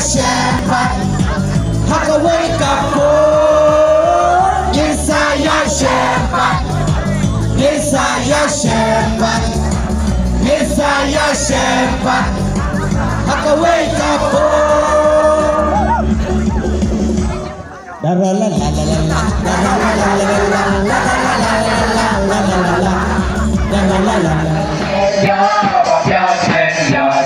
shepherd. Hakaweka po. Yesaya shepherd. Yesaya shepherd. Yesaya shepherd. Hakaweka po. La la la la la la la la la la la la la. Yesaya shepherd.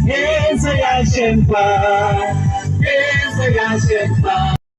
Yesaya shepherd. Yesaya shepherd.